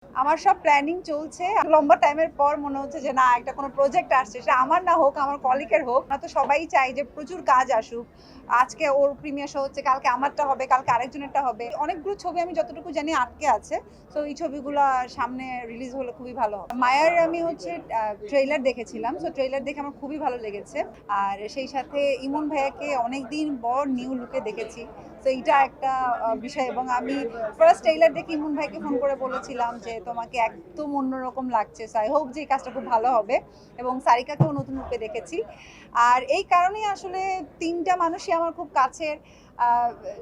আমার সব প্ল্যানিং চলছে। লম্বা টাইমের পর মনে হচ্ছে যে না একটা কোনো প্রজেক্ট আসছে। সেটা আমার না হোক, আমার কলিগের হোক। আমরা তো সবাই চাই যে প্রচুর কাজ আসুক। আজকে ওর প্রিমিয়ার শো হচ্ছে, কালকে আমারটা হবে, কালকে আরেকজনেরটা হবে। অনেকগুলো ছবি আমি যতটুকু জানি আটকে আছে। তো এই ছবিগুলো সামনে রিলিজ হলে খুবই ভালো হবে। মায়ার আমি হচ্ছে ট্রেইলার দেখেছিলাম। সো ট্রেইলার দেখে আমার খুবই ভালো লেগেছে। আর সেই সাথে ইমন ভাইয়াকে অনেকদিন পর নিউ লুকে দেখেছি। তো এইটা একটা বিষয়। এবং আমি ফার্স্ট ট্রেইলার দেখে ইমন ভাইকে ফোন করে বলেছিলাম যে তোমাকে একদম অন্যরকম লাগছে। সো আই হোপ যে এই কাজটা খুব ভালো হবে। এবং সারিকাকেও নতুন রূপে দেখেছি। আর এই কারণেই আসলে তিনটা মানুষই আমার খুব কাছের,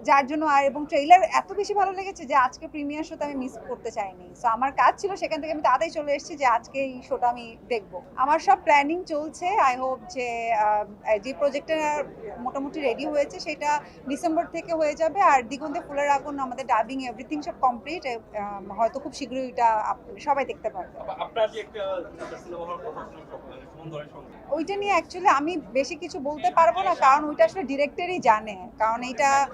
যার জন্য আর এবং ট্রেইলার এত বেশি ভালো লেগেছে যে আজকে প্রিমিয়ার শোতে আমি মিস করতে চাইনি। সো আমার কাজ ছিল, সেখান থেকে আমি তাড়াতাড়ি চলে এসেছি যে আজকে এই শোটা আমি দেখব। আমার সব প্ল্যানিং চলছে। আই হোপ যে যে প্রজেক্টটা মোটামুটি রেডি হয়েছে সেটা ডিসেম্বর থেকে হয়ে যাবে। আর দিগন্তে ফুলের আগুন আমাদের ডাবিং এভরিথিং সব কমপ্লিট। হয়তো খুব শীঘ্রই এটা সবাই দেখতে পারবে। আপনার যে একটা সিনেমা হওয়ার কথা ছিল সুমন ধরের সঙ্গে, ওইটা নিয়ে অ্যাকচুয়ালি আমি বেশি কিছু বলতে পারবো না, কারণ ওইটা আসলে ডিরেক্টরই জানে। কারণ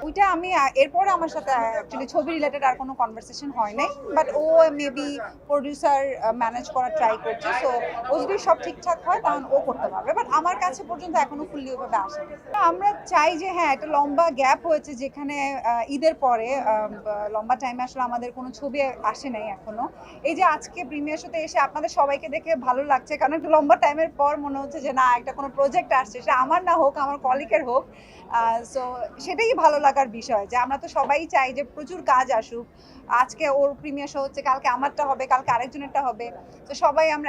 ওইটা আমি এরপরে আমার সাথে অ্যাকচুয়ালি ছবি রিলেটেড আর কোনো কনভারসেশন হয় নাই। বাট ও মেবি প্রডিউসার ম্যানেজ করার ট্রাই করছে। সো ও যদি সব ঠিকঠাক হয় তখন ও করতে পারবে। বাট আমার কাছে পর্যন্ত এখনো ফুললি ওইভাবে আসেনি। আমরা চাই যে হ্যাঁ, একটা লম্বা গ্যাপ হয়েছে যেখানে ঈদের পরে লম্বা টাইমে আসলে আমাদের কোনো ছবি আসে নাই এখনো। এই যে আজকে প্রিমিয়ার শোতে এসে আপনাদের সবাইকে দেখে ভালো লাগছে, কারণ একটা লম্বা টাইমের পর মনে হচ্ছে যে না একটা কোনো প্রজেক্ট আসছে। সেটা আমার না হোক, আমার কলিগের হোক। সো সেটাই ভালো লাগার বিষয় যে আমরা তো সবাই চাই যে প্রচুর কাজ আসুক। আজকে ওর প্রিমিয়ার শো হচ্ছে, কালকে আমারটা হবে, কালকে আরেকজনেরটা হবে। তো সবাই আমরা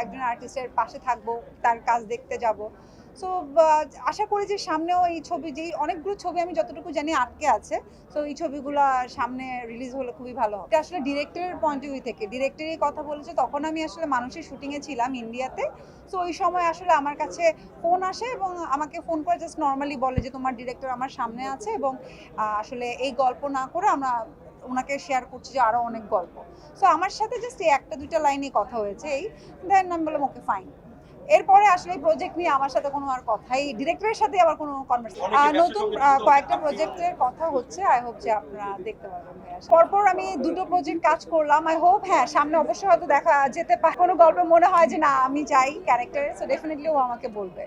একজন আর্টিস্টের পাশে থাকবো, তার কাজ দেখতে যাব। সো আশা করি যে সামনেও এই ছবি, যেই অনেকগুলো ছবি আমি যতটুকু জানি আটকে আছে। তো এই ছবিগুলো সামনে রিলিজ হলে খুবই ভালো হবে। এটা আসলে ডিরেক্টরের পয়েন্ট অফ ভিউ থেকে ডিরেক্টরই কথা বলেছে। তখন আমি আসলে মানুষের শুটিংয়ে ছিলাম ইন্ডিয়াতে। সো ওই সময় আসলে আমার কাছে ফোন আসে এবং আমাকে ফোন করে জাস্ট নর্মালি বলে যে তোমার ডিরেক্টর আমার সামনে আছে এবং আসলে এই গল্প না করে আমরা ওনাকে শেয়ার করছি যে আরও অনেক গল্প। সো আমার সাথে জাস্ট এই একটা দুইটা লাইনে কথা হয়েছে। এই দেন আমি বললাম ওকে ফাইন। এরপরে আসলে এই প্রজেক্ট নিয়ে আমার সাথে কোনো আর কথাই, ডিরেক্টরের সাথে আবার কোনো কনভারসেশন। নতুন কয়েকটা প্রজেক্টের কথা হচ্ছে। আই হোপ যে আপনারা দেখতে পারবেন। পরপর আমি দুটো প্রজেক্ট কাজ করলাম। আই হোপ হ্যাঁ সামনে অবশ্যই হয়তো দেখা যেতে পারে। কোনো গল্পে মনে হয় যে না আমি চাই ক্যারেক্টারে, সো ডেফিনেটলি ও আমাকে বলবে।